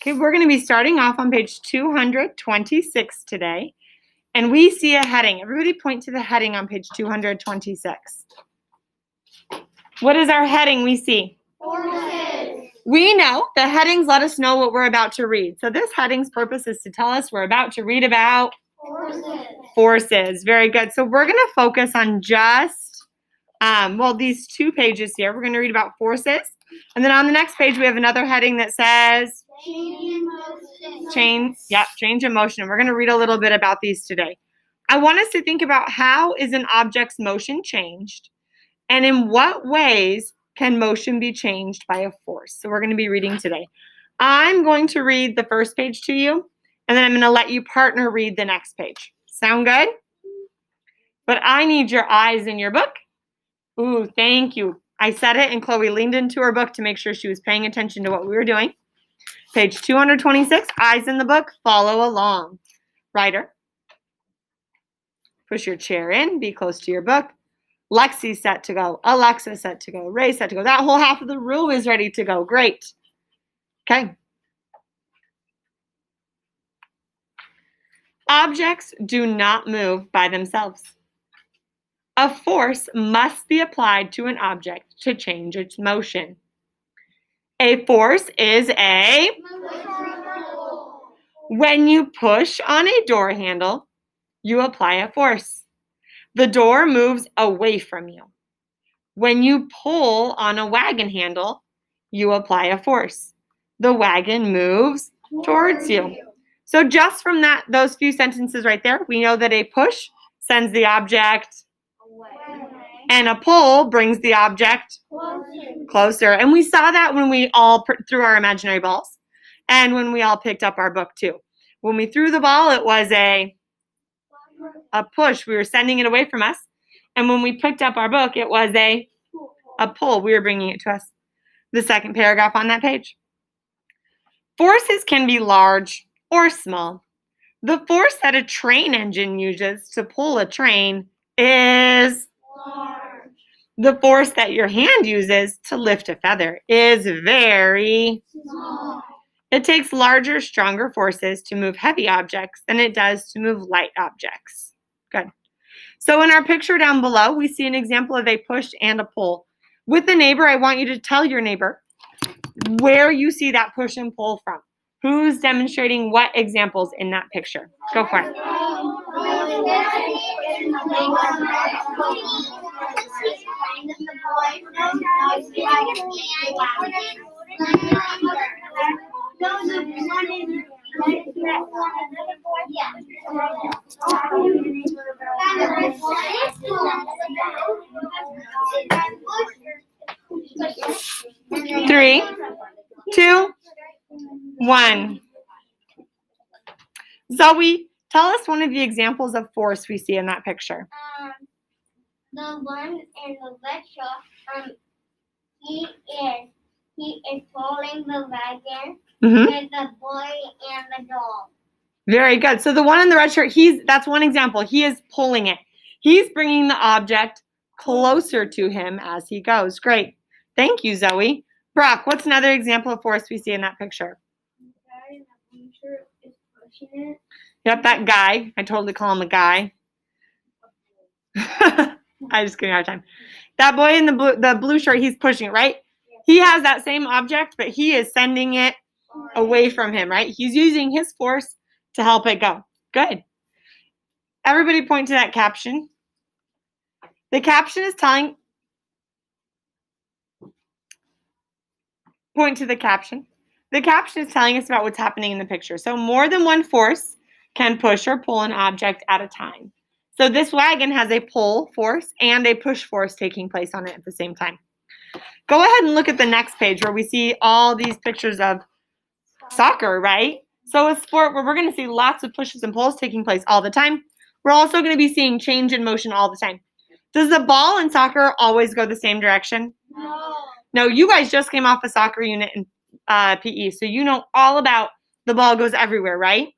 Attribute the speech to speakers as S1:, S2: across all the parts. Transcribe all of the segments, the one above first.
S1: Okay, we're going to be starting off on page 226 today, and we see a heading. Everybody point to the heading on page 226. What is our heading we see?
S2: Forces.
S1: We know the headings let us know what we're about to read. So this heading's purpose is to tell us we're about to read about forces. Very good. So we're going to focus on just, these 2 pages here. We're going to read about forces. And then on the next page, we have another heading that says change in motion. We're going to read a little bit about these today. I want us to think about how is an object's motion changed, and in what ways can motion be changed by a force. So we're going to be reading today. I'm going to read the first page to you, and then I'm going to let you partner read the next page. Sound good? But I need your eyes in your book. Ooh, thank you. I said it, and Chloe leaned into her book to make sure she was paying attention to what we were doing. Page 226, eyes in the book, follow along. Writer, push your chair in, be close to your book. Lexi's set to go. Alexa set to go. Ray's set to go. That whole half of the room is ready to go. Great. Okay. Objects do not move by themselves. A force must be applied to an object to change its motion. A force is a... When you push on a door handle, you apply a force. The door moves away from you. When you pull on a wagon handle, you apply a force. The wagon moves towards you. So just from those few sentences right there, we know that a push sends the object away, and a pull brings the object closer. And we saw that when we all threw our imaginary balls, and when we all picked up our book too. When we threw the ball, it was a push. We were sending it away from us. And when we picked up our book, it was a pull. We were bringing it to us. The second paragraph on that page. Forces can be large or small. The force that a train engine uses to pull a train is large. The force that your hand uses to lift a feather is very small. It takes larger, stronger forces to move heavy objects than it does to move light objects. Good. So in our picture down below, we see an example of a push and a pull. With the neighbor, I want you to tell your neighbor where you see that push and pull from. Who's demonstrating what examples in that picture? Go for it. 3, 2, 1. Zoe, tell us one of the examples of force we see in that picture.
S2: The one in the lecture, he is pulling the wagon with the boy and the dog.
S1: Very good. So the one in the red shirt, that's one example. He is pulling it. He's bringing the object closer to him as he goes. Great. Thank you, Zoe. Brock, what's another example of force we see in that picture?
S2: The guy in the blue shirt is pushing it.
S1: Yep, that guy. I totally call him a guy. I just give you a hard time. That boy in the blue shirt, he's pushing it, right? He has that same object, but he is sending it away from him, right? He's using his force to help it go. Good. Everybody point to that caption. The caption is telling... Point to the caption. The caption is telling us about what's happening in the picture. So more than one force can push or pull an object at a time. So this wagon has a pull force and a push force taking place on it at the same time. Go ahead and look at the next page where we see all these pictures of soccer, right? So a sport where we're going to see lots of pushes and pulls taking place all the time. We're also going to be seeing change in motion all the time. Does the ball in soccer always go the same direction? No, you guys just came off a soccer unit in PE, so you know all about the ball goes everywhere, right?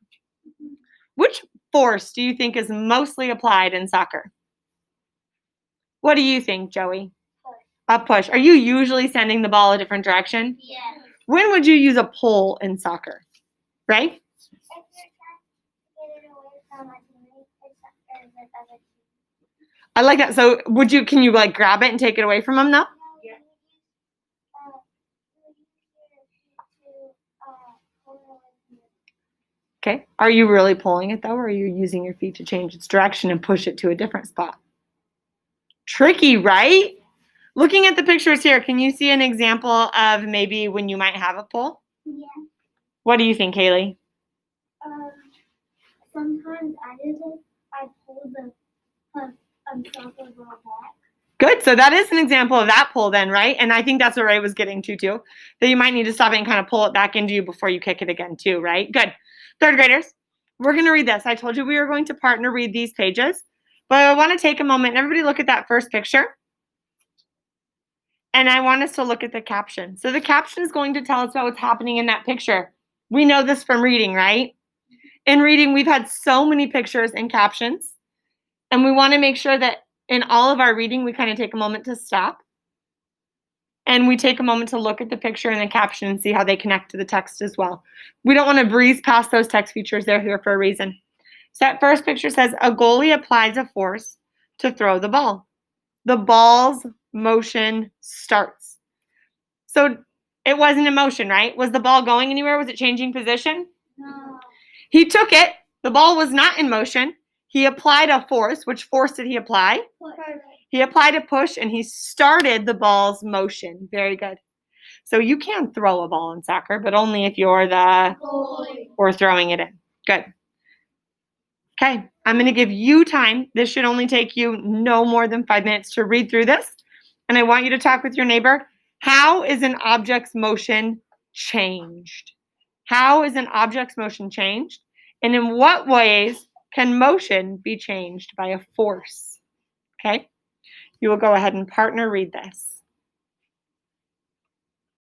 S1: Which force do you think is mostly applied in soccer? What do you think, Joey?
S2: Push.
S1: A push. Are you usually sending the ball a different direction?
S2: Yes.
S1: When would you use a pull in soccer? right?
S2: If you're trying to get it away from a teammate, it's the other team.
S1: I like that. So can you like grab it and take it away from them though?
S2: Yeah.
S1: Okay. Are you really pulling it though, or are you using your feet to change its direction and push it to a different spot? Tricky, right? Looking at the pictures here, can you see an example of maybe when you might have a pull?
S2: Yeah.
S1: What do you think, Haley?
S2: Sometimes I pull the soccer ball back.
S1: Good. So that is an example of that pull then, right? And I think that's what Ray was getting to too. That you might need to stop it and kind of pull it back into you before you kick it again too, right? Good. Third graders, we're going to read this. I told you we were going to partner read these pages, but I want to take a moment and everybody look at that first picture. And I want us to look at the caption. So the caption is going to tell us about what's happening in that picture. We know this from reading, right? In reading, we've had so many pictures and captions, and we want to make sure that in all of our reading, we kind of take a moment to stop, and we take a moment to look at the picture and the caption and see how they connect to the text as well. We don't want to breeze past those text features. They're here for a reason. So that first picture says, a goalie applies a force to throw the ball. The ball's motion starts. So it wasn't in motion, right? Was the ball going anywhere? Was it changing position?
S2: No.
S1: He took it. The ball was not in motion. He applied a force. Which force did he apply?
S2: Push.
S1: He applied a push, and he started the ball's motion. Very good. So you can throw a ball in soccer, but only if you're the
S2: goalie
S1: or throwing it in. Good. Okay, I'm going to give you time. This should only take you no more than 5 minutes to read through this. And I want you to talk with your neighbor. How is an object's motion changed? How is an object's motion changed? And in what ways can motion be changed by a force? Okay, you will go ahead and partner read this.